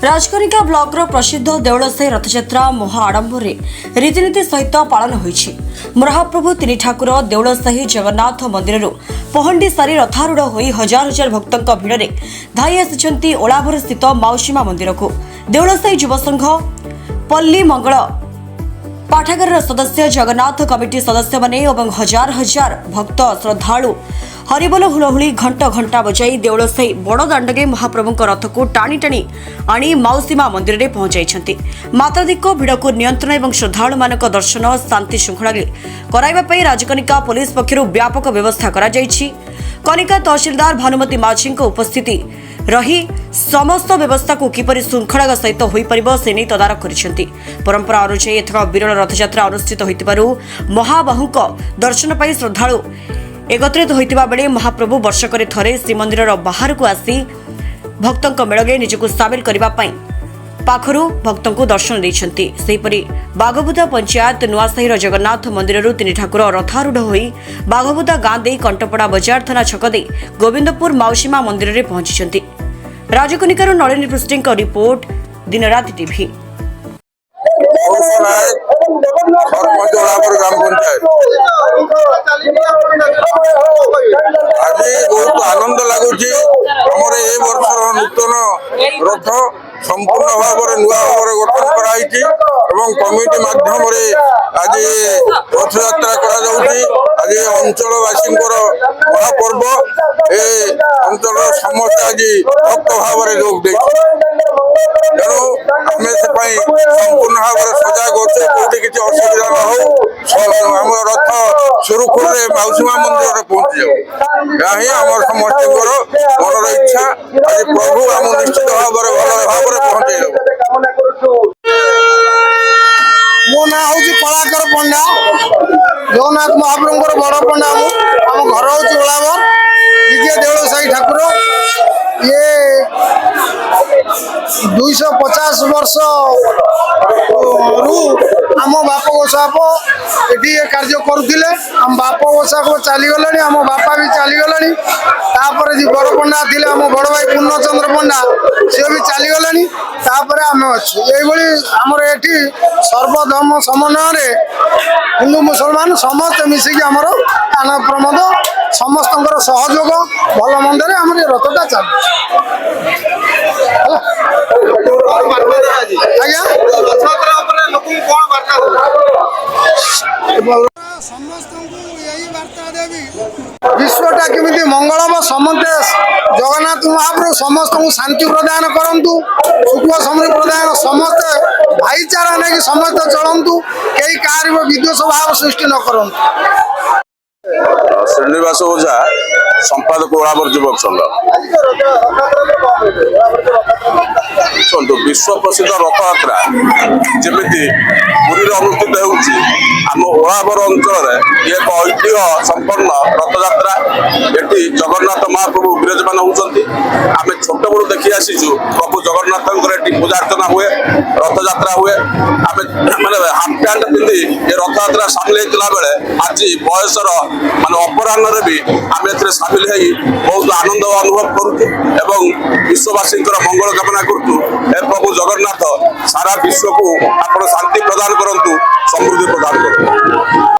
Rajkanika blocker प्रसिद्ध देवलसाई रथयात्रा महा आडंबर रीतिनीति सहित पालन होइछि। महाप्रभु तीन ठाकुर देवलसाई जगन्नाथ मंदिर पहंडी सारी रथारूढ़ होई हजार हजार भक्तों भिड़ धाई आसिछन्ति ओलाभर स्थित माउसीमा मंदिर को। देवलसाई युव संघ पल्ली मंगल पाठागार सदस्य जगन्नाथ कमिटी सदस्य माने और हजार हजार भक्त श्रद्धालु हरिबोल हुलहुली घंट घंटा बजाई देवलसाई बड़ दांडगे महाप्रभु रथ को टाणी टाणी आनी माउसीमा मंदिर में पहुंचाई। मात्राधिक भिड़ को नियंत्रण और श्रद्धालु मानक दर्शन शांति श्रृंखला कराइबा पई राजकनिका पुलिस पक्षरु व्यापक व्यवस्था करा जायछि। कनिका तहसीलदार भानुमती माझी उपस्थिति रही समस्त व्यवस्था को किपरि श्रृंखला सहित होई परिबो से नै तदारख करिसेंति। परंपरा अनुसार एथर विरल रथयात्रा अनुष्ठित होइतिबारु महाबाहुक दर्शन पई श्रद्धालु एकत्रित होइतिबा बेले महाप्रभु वर्षकरे थरे श्रीमंदिर बाहर को आसी भक्तों मेलगे निजको सामिल करबा पई पाखरु भक्तों को दर्शन देइछन्ति। सेहिपरि बाघबुदा पंचायत नुआसाहीर जगन्नाथ मंदिररु तीन ठाकुर रथारूढ़ होई बाघबुदा गाँ दे कंटपड़ा बजार थाना छक दे गोविंदपुर माउसीमा मंदिर में पहुंची। राजकनिकार नलिनी पृष्ठ रिपोर्ट दिनराति टीवी। आज बहुत आनंद लगुच नूतन रथ संपूर्ण भाव नुआ भाव गठन कराई कमिटी माध्यम आज रथ यात्रा आज अंचलवासी महापर्व ए अंचल समस्त आज भक्त भाव जोग दे तेणु आम से संपूर्ण भाव सजग अच्छे कौटी किसी असुविधा न हो आम रथ सुरुखुरु माउसीमा मंदिर में पहुंची जाऊ यह आम समस्त मनर इच्छा। आज प्रभु आम निश्चित भाव भल भाव पहुंचे मो ना हूँ कलाकार पंडा जगन्नाथ महाप्रभु बड़ पंडा आम घर हूँ ओलावर विजय देवलसाई ठाकुर ये 250 वर्ष रु आम बाप गोसाप ये कार्य करुले आम बाप गोसाप चलीगले आम बापा भी चलीगले तापर जी बड़ पंडा थे आम बड़ भाई पूर्णचंद्र पंडा सी भी चलीगले तापर आम अच्छु ये आमर ये सर्वधर्म समन्वय हिंदू मुसलमान समस्त मिसिकी आमर आन प्रमोद समस्त सहयोग भल मंदे आम रथटा चल विश्वटा केमिति मंगल व समस्ते जगन्नाथ महाप्रभु समस्त को शांति प्रदान करंतु सुख समृद्धि प्रदान समस्त भाईचारा नहीं समस्त चलतु कई कार विद्वेष भाव सृष्टि न करंतु। श्रीनिवास ओझा संपादक ओलावर युवक संघ विश्व प्रसिद्ध रथयात्रा जमी पुरी अनुष्ठित होम ओलावर अंचल एक ऐतिह्य संपन्न रथयात्रा ये जगन्नाथ महाप्रभु विराजमान होती आम छोट बड़ू देखी आसीचु प्रभु जगन्नाथ पूजा अर्चना हुए रथयात्रा हुए आम मैंने हाफ पैंट पिंधि ये रथयात्रा सामिल होता बेले आज बयसर माने अपराह्न भी आम सामिल हो बहुत आनंद अनुभव करुँ विश्ववासी मंगल कामना करूँ। प्रभु जगन्नाथ सारा विश्व को आप शांति प्रदान करंतु समृद्धि प्रदान करूँ।